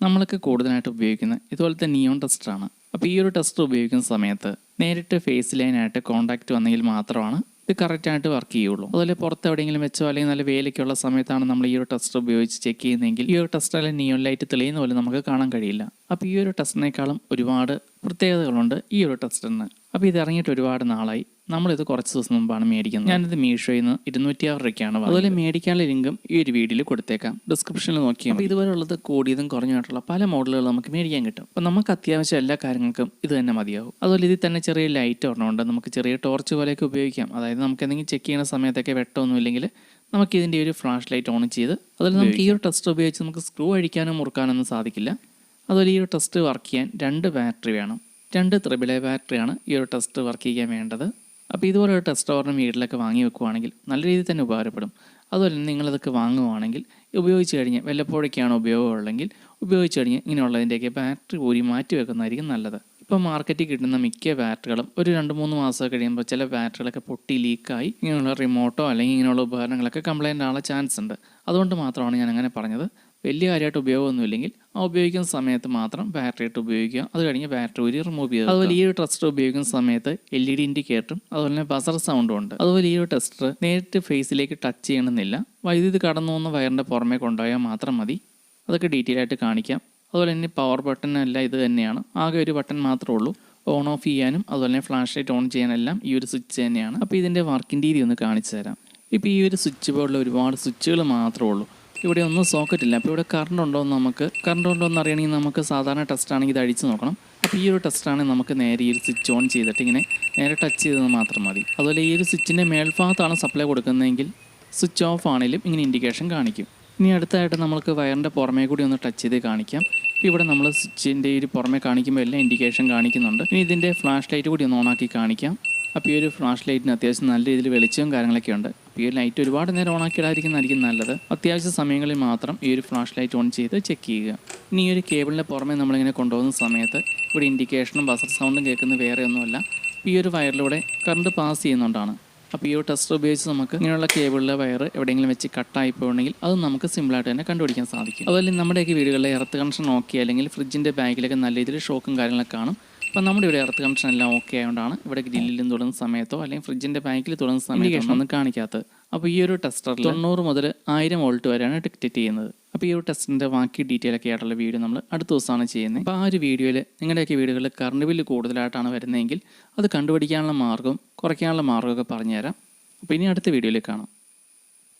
നമ്മളൊക്കെ കൂടുതലായിട്ട് ഉപയോഗിക്കുന്ന ഇതുപോലത്തെ നിയോൺ ടെസ്റ്ററാണ്. അപ്പോൾ ഈ ഒരു ടെസ്റ്റർ ഉപയോഗിക്കുന്ന സമയത്ത് നേരിട്ട് ഫേസ് ലൈനായിട്ട് കോൺടാക്റ്റ് വന്നെങ്കിൽ മാത്രമാണ് ഇത് കറക്റ്റായിട്ട് വർക്ക് ചെയ്യുള്ളൂ. അതുപോലെ പുറത്ത് എവിടെയെങ്കിലും വെച്ചോ അല്ലെങ്കിൽ നല്ല വേലയ്ക്കുള്ള സമയത്താണ് നമ്മൾ ഈ ഒരു ടെസ്റ്റർ ഉപയോഗിച്ച് ചെക്ക് ചെയ്യുന്നതെങ്കിൽ ഈ ഒരു ടെസ്റ്ററിൽ നിയോൺ ലൈറ്റ് തെളിയുന്ന പോലെ നമുക്ക് കാണാൻ കഴിയില്ല. അപ്പോൾ ഈ ഒരു ടെസ്റ്ററിനേക്കാളും ഒരുപാട് പ്രത്യേകതകളുണ്ട് ഈ ഒരു ടെസ്റ്ററിന്. അപ്പോൾ ഇത് ഇറങ്ങിയിട്ട് ഒരുപാട് നാളായി. നമ്മളിത് കുറച്ച് ദിവസം മുമ്പാണ് മേടിക്കുന്നത്. ഞാനിത് മീഷോയിൽ നിന്ന് 206 രൂപയ്ക്കാണ്. അതുപോലെ മേടിക്കാനുള്ള ലിങ്കും ഈ ഒരു വീഡിയോയിൽ കൊടുത്തേക്കാം, ഡിസ്ക്രിപ്ഷനിൽ നോക്കിയാൽ. അപ്പോൾ ഇതുപോലുള്ളത് കൂടിയതും കുറഞ്ഞുമായിട്ടുള്ള പല മോഡലുകൾ നമുക്ക് മേടിക്കാൻ കിട്ടും. അപ്പോൾ നമുക്ക് അത്യാവശ്യം എല്ലാ കാര്യങ്ങൾക്കും ഇത് തന്നെ മതിയാവും. അതുപോലെ ഇതിൽ തന്നെ ചെറിയ ലൈറ്റ് ഒരെണ്ണമുണ്ട്, നമുക്ക് ചെറിയ ടോർച്ച് പോലെയൊക്കെ ഉപയോഗിക്കാം. അതായത് നമുക്ക് എന്തെങ്കിലും ചെക്ക് ചെയ്യുന്ന സമയത്തൊക്കെ വെട്ടമൊന്നും ഇല്ലെങ്കിൽ നമുക്ക് ഇതിൻ്റെ ഒരു ഫ്ലാഷ് ലൈറ്റ് ഓൺ ചെയ്ത് അതുപോലെ നമുക്ക് ഈ ഒരു ടെസ്റ്റർ ഉപയോഗിച്ച് നമുക്ക് സ്ക്രൂ അഴിക്കാനോ മുറുക്കാനൊന്നും സാധിക്കില്ല. അതുപോലെ ഈ ഒരു ടെസ്റ്റ് വർക്ക് ചെയ്യാൻ 2 ബാറ്ററി വേണം. 2 AAA ബാറ്ററിയാണ് ഈ ഒരു ടെസ്റ്റ് വർക്ക് ചെയ്യാൻ വേണ്ടത്. അപ്പോൾ ഇതുപോലെ ഒരു ടെസ്റ്റ് ഓർഡർ വീട്ടിലൊക്കെ വാങ്ങി വെക്കുവാണെങ്കിൽ നല്ല രീതിയിൽ തന്നെ ഉപകാരപ്പെടും. അതുപോലെ തന്നെ നിങ്ങളിതൊക്കെ വാങ്ങുവാണെങ്കിൽ ഉപയോഗിച്ച് കഴിഞ്ഞ് വല്ലപ്പോഴൊക്കെയാണ് ഉപയോഗമുള്ളെങ്കിൽ ഉപയോഗിച്ച് കഴിഞ്ഞ് ഇങ്ങനെയുള്ളതിൻ്റെയൊക്കെ ബാറ്ററി ഊരി മാറ്റി വെക്കുന്നതായിരിക്കും നല്ലത്. ഇപ്പോൾ മാർക്കറ്റിൽ കിട്ടുന്ന മിക്ക ബാറ്ററികളും ഒരു 2-3 മാസം കഴിയുമ്പോൾ ചില ബാറ്ററികളൊക്കെ പൊട്ടി ലീക്കായി ഇങ്ങനെയുള്ള റിമോട്ടോ അല്ലെങ്കിൽ ഇങ്ങനെയുള്ള ഉപകരണങ്ങളൊക്കെ കംപ്ലൈൻ്റ് ആവാനുള്ള ചാൻസ് ഉണ്ട്. അതുകൊണ്ട് മാത്രമാണ് ഞാൻ അങ്ങനെ പറഞ്ഞത്. വലിയ കാര്യമായിട്ട് ഉപയോഗമൊന്നുമില്ലെങ്കിൽ ആ ഉപയോഗിക്കുന്ന സമയത്ത് മാത്രം ബാറ്ററി ഇട്ട് ഉപയോഗിക്കുക. അത് കഴിഞ്ഞ് ബാറ്ററി ഊരി റിമൂവ് ചെയ്യുക. അതുപോലെ ഈ ഒരു ടെസ്റ്റർ ഉപയോഗിക്കുന്ന സമയത്ത് LED ഇൻഡിക്കേറ്ററും അതുപോലെ തന്നെ ബസർ സൗണ്ടും ഉണ്ട്. അതുപോലെ ഈ ഒരു ടെസ്റ്റർ നേരിട്ട് ഫേസിലേക്ക് ടച്ച് ചെയ്യണമെന്നില്ല. വൈദ്യുതി കടന്നു പോകുന്ന വയറിൻ്റെ പുറമേ കൊണ്ടുപോയാൽ മാത്രം മതി. അതൊക്കെ ഡീറ്റെയിൽ ആയിട്ട് കാണിക്കാം. അതുപോലെ തന്നെ പവർ ബട്ടൺ എല്ലാം ഇത് തന്നെയാണ്. ആകെ ഒരു ബട്ടൺ മാത്രമേ ഉള്ളൂ. ഓൺ ഓഫ് ചെയ്യാനും അതുപോലെ തന്നെ ഫ്ലാഷ് ലൈറ്റ് ഓൺ ചെയ്യാനെല്ലാം ഈ ഒരു സ്വിച്ച് തന്നെയാണ്. അപ്പോൾ ഇതിൻ്റെ വർക്കിംഗ് രീതി ഒന്ന് കാണിച്ചു തരാം. ഇപ്പോൾ ഈ ഒരു സ്വിച്ച് ബോർഡിൽ ഒരുപാട് സ്വിച്ചുകൾ മാത്രമേ ഉള്ളൂ. ഇവിടെ ഒന്നും സോക്കറ്റ് ഇല്ല. അപ്പോൾ ഇവിടെ കറണ്ട് ഉണ്ടോ എന്ന് അറിയണമെങ്കിൽ നമുക്ക് സാധാരണ ടെസ്റ്റ് ആണെങ്കിൽ ഇത് അഴിച്ച് നോക്കണം. അപ്പോൾ ഈ ഒരു ടെസ്റ്റാണെങ്കിൽ നമുക്ക് നേരെ ഈ ഒരു സ്വിച്ച് ഓൺ ചെയ്തിട്ട് ഇങ്ങനെ നേരെ ടച്ച് ചെയ്തത് മാത്രം മതി. അതുപോലെ ഈ ഒരു സ്വിച്ചിൻ്റെ മേൽഭാഗത്താണ് സപ്ലൈ കൊടുക്കുന്നതെങ്കിൽ സ്വിച്ച് ഓഫ് ആണെങ്കിലും ഇങ്ങനെ ഇൻഡിക്കേഷൻ കാണിക്കും. ഇനി അടുത്തായിട്ട് നമുക്ക് വയറിൻ്റെ പുറമേ കൂടി ഒന്ന് ടച്ച് ചെയ്ത് കാണിക്കാം. ഇവിടെ നമ്മൾ സ്വിച്ചിൻ്റെ ഒരു പുറമേ കാണിക്കുമ്പോൾ എല്ലാം ഇൻഡിക്കേഷൻ കാണിക്കുന്നുണ്ട്. ഇനി ഇതിൻ്റെ ഫ്ലാഷ് ലൈറ്റ് കൂടി ഒന്ന് ഓണാക്കി കാണിക്കാം. അപ്പോൾ ഈ ഒരു ഫ്ലാഷ് ലൈറ്റിന് അത്യാവശ്യം നല്ല രീതിയിൽ വെളിച്ചവും കാര്യങ്ങളൊക്കെ ഉണ്ട്. അപ്പോൾ ഈ ഒരു ലൈറ്റ് ഒരുപാട് നേരം ഓണാക്കി ഇടാതിരിക്കുന്നതായിരിക്കും നല്ലത്. അത്യാവശ്യ സമയങ്ങളിൽ മാത്രം ഈ ഒരു ഫ്ലാഷ് ലൈറ്റ് ഓൺ ചെയ്ത് ചെക്ക് ചെയ്യുക. ഇനി ഈ ഒരു കേബിളിൻ്റെ പുറമേ നമ്മളിങ്ങനെ കൊണ്ടുപോകുന്ന സമയത്ത് ഇവിടെ ഇൻഡിക്കേഷനും ബസർ സൗണ്ടും കേൾക്കുന്നത് വേറെ ഒന്നുമല്ല, ഈ ഒരു വയറിലൂടെ കറണ്ട് പാസ് ചെയ്യുന്നതുകൊണ്ടാണ്. അപ്പോൾ ഈ ഒരു ടെസ്റ്റർ ഉപയോഗിച്ച് നമുക്ക് ഇങ്ങനെയുള്ള കേബിളിലെ വയർ എവിടെയെങ്കിലും വെച്ച് കട്ടായി പോകണമെങ്കിൽ അത് നമുക്ക് സിമ്പിളായിട്ട് തന്നെ കണ്ടുപിടിക്കാൻ സാധിക്കും. അതുപോലെ നമ്മുടെയൊക്കെ വീടുകളിലെ എർത്ത് കണക്ഷൻ ഓക്കെ അല്ലെങ്കിൽ ഫ്രിഡ്ജിൻ്റെ ബാഗിലൊക്കെ നല്ല രീതിയിൽ ഷോക്കും കാര്യങ്ങളൊക്കെ കാണും. അപ്പോൾ നമ്മുടെ ഇവിടെ എർത്ത് കണക്ഷൻ എല്ലാം ഓക്കെ ആയതുകൊണ്ടാണ് ഇവിടെ ഗ്രില്ലിലും തുടങ്ങുന്ന സമയത്തോ അല്ലെങ്കിൽ ഫ്രിഡ്ജിൻ്റെ ബാങ്കിൽ തുടങ്ങുന്ന സമയത്തോ ഒന്നും കാണിക്കാത്തത്. അപ്പോൾ ഈ ഒരു ടെസ്റ്ററിൽ 90 മുതൽ 1000 വോൾട്ട് വരെയാണ് ഡിറ്റക്റ്റ് ചെയ്യുന്നത്. അപ്പോൾ ഈ ഒരു ടെസ്റ്റിൻ്റെ ബാക്കി ഡീറ്റെയിൽ ഒക്കെ ആയിട്ടുള്ള വീഡിയോ നമ്മൾ അടുത്ത ദിവസമാണ് ചെയ്യുന്നത്. അപ്പോൾ ആ ഒരു വീഡിയോയിൽ നിങ്ങളുടെയൊക്കെ വീടുകളിൽ കറണ്ട് ബില്ല് കൂടുതലായിട്ടാണ് വരുന്നതെങ്കിൽ അത് കണ്ടുപിടിക്കാനുള്ള മാർഗ്ഗവും കുറയ്ക്കാനുള്ള മാർഗ്ഗമൊക്കെ പറഞ്ഞുതരാം. അപ്പോൾ ഇനി അടുത്ത വീഡിയോയിൽ കാണാം.